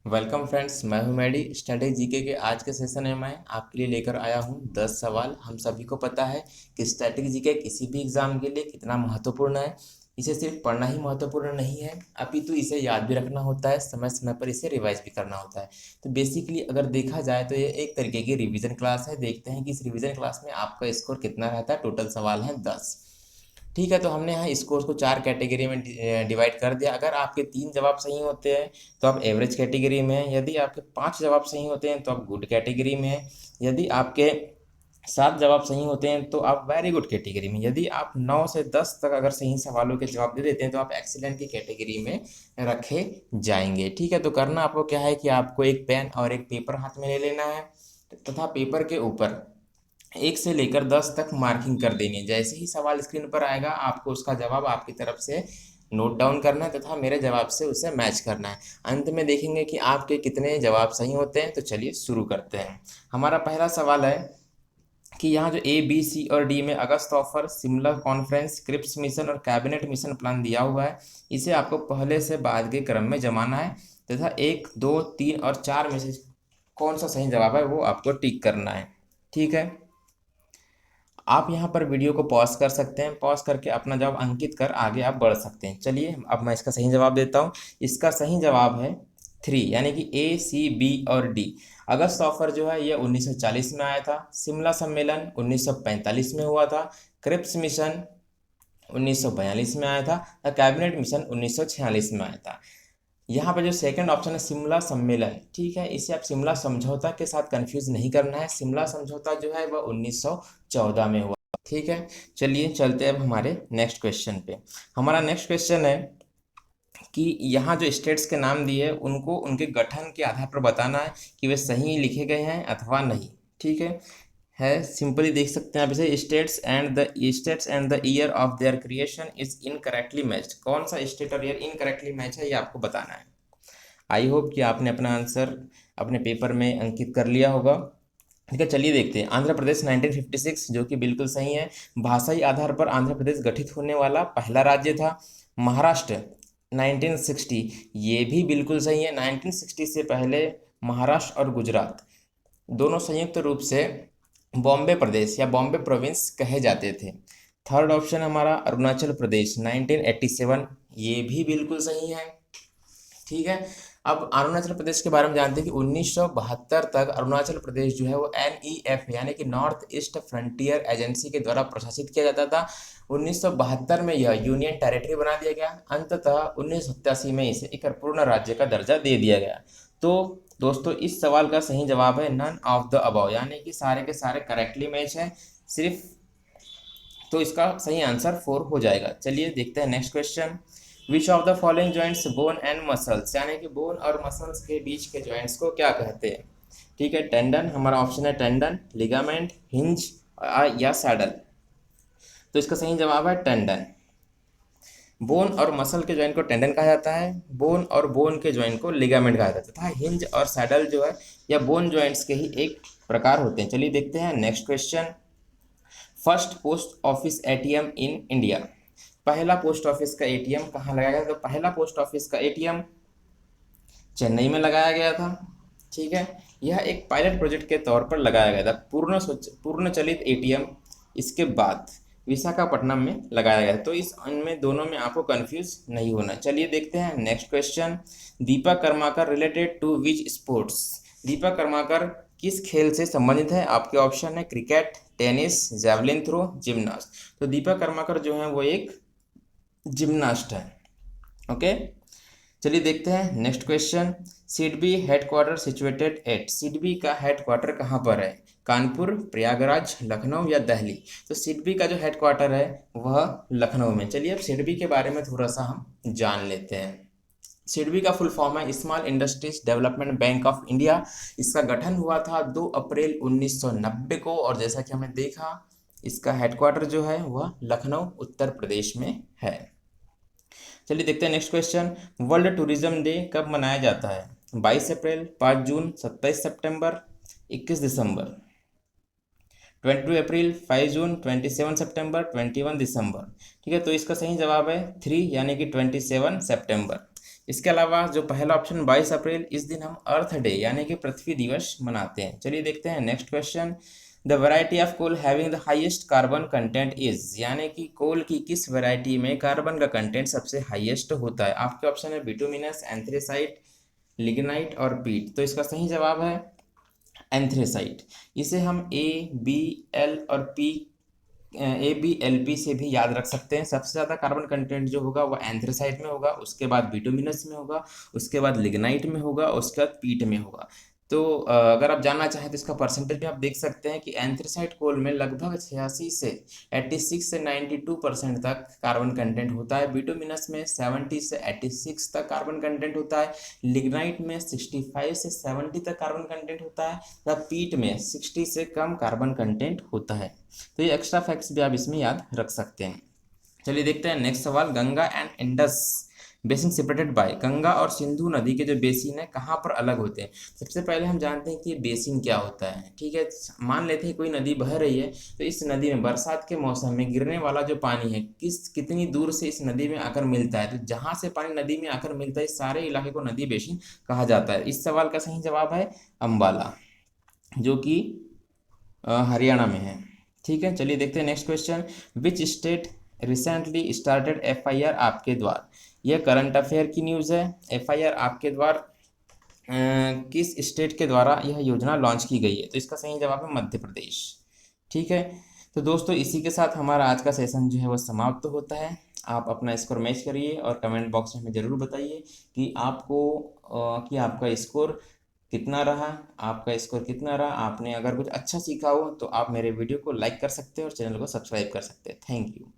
Welcome friends, मैं हूं Maddie. Study GK के आज के सेशन में मैं आपके लिए लेकर आया हूं 10 सवाल। हम सभी को पता है कि स्टैटिक जीके किसी भी एग्जाम के लिए कितना महत्वपूर्ण है। इसे सिर्फ पढ़ना ही महत्वपूर्ण नहीं है, अपितु इसे याद भी रखना होता है, समय समय पर इसे रिवाइज भी करना होता है। तो बेसिकली अगर देखा जाए तो ये एक तरीके की रिवीजन क्लास है। देखते हैं कि इस रिवीजन क्लास में आपका स्कोर कितना रहता है। टोटल सवाल हैं 10। ठीक है, तो हमने यहाँ स्कोर को 4 कैटेगरी में डिवाइड कर दिया। अगर आपके 3 जवाब सही होते हैं तो आप एवरेज कैटेगरी में हैं। यदि आपके 5 जवाब सही होते हैं तो आप गुड कैटेगरी में हैं। यदि आपके 7 जवाब सही होते हैं तो आप वेरी गुड कैटेगरी में। यदि आप 9 से 10 तक अगर सही सवालों के जवाब दे देते हैं तो आप एक्सीलेंट की कैटेगरी में रखे जाएंगे। ठीक है, तो करना आपको क्या है कि आपको एक पेन और एक पेपर हाथ में ले लेना है तथा पेपर के ऊपर 1 से लेकर 10 तक मार्किंग कर देनी है। जैसे ही सवाल स्क्रीन पर आएगा आपको उसका जवाब आपकी तरफ से नोट डाउन करना है तथा मेरे जवाब से उसे मैच करना है। अंत में देखेंगे कि आपके कितने जवाब सही होते हैं। तो चलिए शुरू करते हैं। हमारा पहला सवाल है कि यहाँ जो ए बी सी और डी में अगस्त offer, Shimla conference, Cripps mission और कैबिनेट मिशन प्लान दिया हुआ है। इसे आपको पहले से बाद के क्रम में जमाना है तथा 1, 2, 3 और 4 में से कौन सा सही जवाब है वो आपको टिक करना है। ठीक है, आप यहाँ पर वीडियो को पॉज कर सकते हैं। पॉज करके अपना जवाब अंकित कर आगे आप बढ़ सकते हैं। चलिए अब मैं इसका सही जवाब देता हूँ। इसका सही जवाब है 3, यानी कि ए, सी, बी और डी। अगस्त ऑफर जो है ये 1940 में आया था। शिमला सम्मेलन 1945 में हुआ था। क्रिप्स मिशन 1942 में आया था। कैबिनेट मिशन 1946 में आया था। यहाँ पर जो सेकंड ऑप्शन है शिमला सम्मेलन, ठीक है, इसे आप शिमला समझौता के साथ कंफ्यूज नहीं करना है। शिमला समझौता जो है वह 1914 में हुआ। ठीक है, चलिए चलते हैं अब हमारे नेक्स्ट क्वेश्चन पे। हमारा नेक्स्ट क्वेश्चन है कि यहाँ जो स्टेट्स के नाम दिए हैं उनको उनके गठन के आधार पर बताना है कि वे सही लिखे गए हैं अथवा नहीं। ठीक है सिंपली देख सकते हैं आप इसे। States and the year of their creation is incorrectly matched. कौन सा स्टेट और ईयर इनकरेक्टली मैच है ये आपको बताना है। आई होप कि आपने अपना आंसर अपने पेपर में अंकित कर लिया होगा। ठीक है, चलिए देखते हैं। आंध्र प्रदेश 1956, जो कि बिल्कुल सही है। भाषाई आधार पर आंध्र प्रदेश गठित होने वाला पहला राज्य था। महाराष्ट्र 1960, ये भी बिल्कुल सही है। 1960 से पहले महाराष्ट्र और गुजरात दोनों संयुक्त रूप से बॉम्बे प्रदेश या बॉम्बे प्रोविंस कहे जाते थे। थर्ड ऑप्शन हमारा अरुणाचल प्रदेश 1987, ये भी बिल्कुल सही है। ठीक है, अब अरुणाचल प्रदेश के बारे में जानते हैं कि 1972 तक अरुणाचल प्रदेश जो है वो NEF यानी कि नॉर्थ ईस्ट फ्रंटियर एजेंसी के द्वारा प्रशासित किया जाता था। 1972 में यह यूनियन टेरिटरी बना दिया गया। अंततः 1987 में इसे एक पूर्ण राज्य का दर्जा दे दिया गया। तो दोस्तों इस सवाल का सही जवाब है नन ऑफ द अबव, यानी कि सारे के सारे करेक्टली मैच है सिर्फ। तो इसका सही आंसर 4 हो जाएगा। चलिए देखते हैं next question. Which of the following joints bone and muscles, यानी कि बोन और मसल्स के बीच के जॉइंट्स को क्या कहते हैं। ठीक है, टेंडन हमारा ऑप्शन है। टेंडन, लिगामेंट, हिंज या सैडल। तो इसका सही जवाब है टेंडन। बोन और मसल के जॉइंट को टेंडन कहा जाता है। बोन और बोन के जॉइंट को लिगामेंट कहा जाता है। हिंज और सैडल जो है या बोन जॉइंट्स के ही एक प्रकार होते हैं। चलिए देखते हैं next question. First post office ATM in India, पहला पोस्ट ऑफिस का एटीएम कहाँ लगाया गया। तो पहला पोस्ट ऑफिस का एटीएम चेन्नई में लगाया गया था। ठीक है, यह एक पायलट प्रोजेक्ट के तौर पर लगाया गया था। पूर्ण चलित एटीएम इसके बाद विशाखापट्टनम में लगाया गया था। तो इस इनमें दोनों में आपको कंफ्यूज नहीं होना। चलिए देखते हैं next question. Dipa Karmakar related to which sports, Dipa Karmakar किस खेल से संबंधित है। आपके ऑप्शन है cricket, tennis, javelin throw, gymnast. तो दीपा कर्माकर जो है वो एक जिम्नास्ट है। ओके, चलिए देखते हैं next question. SIDBI headquarter situated at, SIDBI का हेडक्वार्टर कहाँ पर है। कानपुर, प्रयागराज, लखनऊ या दिल्ली। तो सिडबी का जो हेडक्वार्टर है वह लखनऊ में। चलिए अब सिडबी के बारे में थोड़ा सा हम जान लेते हैं। सिडबी का फुल फॉर्म है small industries development bank of India. इसका गठन हुआ था 2 अप्रैल 1990 को और जैसा कि हमने देखा इसका हेडक्वार्टर जो है वह लखनऊ उत्तर प्रदेश में है। चलिए देखते हैं next question. World tourism day कब मनाया जाता है। 22 अप्रैल, 5 जून, 27 सितंबर, 21 दिसंबर। 22 अप्रैल, 5 जून, 27 सितंबर, 21 दिसंबर। ठीक है, तो इसका सही जवाब है 3, यानी कि 27 सितंबर। इसके अलावा जो पहला ऑप्शन 22 अप्रैल, इस दिन हम अर्थ डे यानी कि पृथ्वी दिवस मनाते हैं। चलिए देखते हैं next question. The variety of coal having the highest carbon content is, यानी कि कोल की किस वैरायटी में कार्बन का कंटेंट सबसे हाईएस्ट होता है। आपके ऑप्शन है बिटुमिनस, एंथ्रेसाइट, लिग्नाइट और पीट। तो इसका सही जवाब है एंथ्रेसाइट। इसे हम ABLP से भी याद रख सकते हैं। सबसे ज़्यादा कार्बन कंटेंट जो होगा वो एंथ्रेसाइट में होगा, उसके बाद बिटुमिनस में होगा, उसके बाद लिग्नाइट में होगा, उसके बाद पीट में होगा। तो अगर आप जानना चाहें तो इसका परसेंटेज भी आप देख सकते हैं कि एंथ्रेसाइट कोल में लगभग 86 से 86 से 92% तक कार्बन कंटेंट होता है। बिटुमिनस में 70 से 86 तक कार्बन कंटेंट होता है। लिग्नाइट में 65 से 70 तक कार्बन कंटेंट होता है, तब पीट में 60 से कम कार्बन कंटेंट होता है। तो ये एक्स्ट्रा फैक्ट्स भी आप इसमें याद रख सकते हैं। चलिए देखते हैं नेक्स्ट सवाल। Ganga and Indus basin separated by, Ganga और सिंधु नदी के जो बेसिन है कहाँ पर अलग होते हैं। सबसे पहले हम जानते हैं कि बेसिन क्या होता है। ठीक है, मान लेते हैं कोई नदी बह रही है, तो इस नदी में बरसात के मौसम में गिरने वाला जो पानी है कितनी दूर से इस नदी में आकर मिलता है। तो जहाँ से पानी नदी में आकर मिलता है इस सारे इलाके को नदी बेसिन कहा जाता है। इस सवाल का सही जवाब है अम्बाला, जो कि हरियाणा में है। ठीक है, चलिए देखते हैं next question. Which state recently started FIR आपके द्वार। यह करंट अफेयर की न्यूज़ है। FIR आपके द्वार किस स्टेट के द्वारा यह योजना लॉन्च की गई है। तो इसका सही जवाब है मध्य प्रदेश। ठीक है, तो दोस्तों इसी के साथ हमारा आज का सेशन जो है वो समाप्त होता है। आप अपना स्कोर मैच करिए और कमेंट बॉक्स में हमें ज़रूर बताइए कि आपका स्कोर कितना रहा। आपका स्कोर कितना रहा, आपने अगर कुछ अच्छा सीखा हो तो आप मेरे वीडियो को लाइक कर सकते हैं और चैनल को सब्सक्राइब कर सकते हैं। Thank you.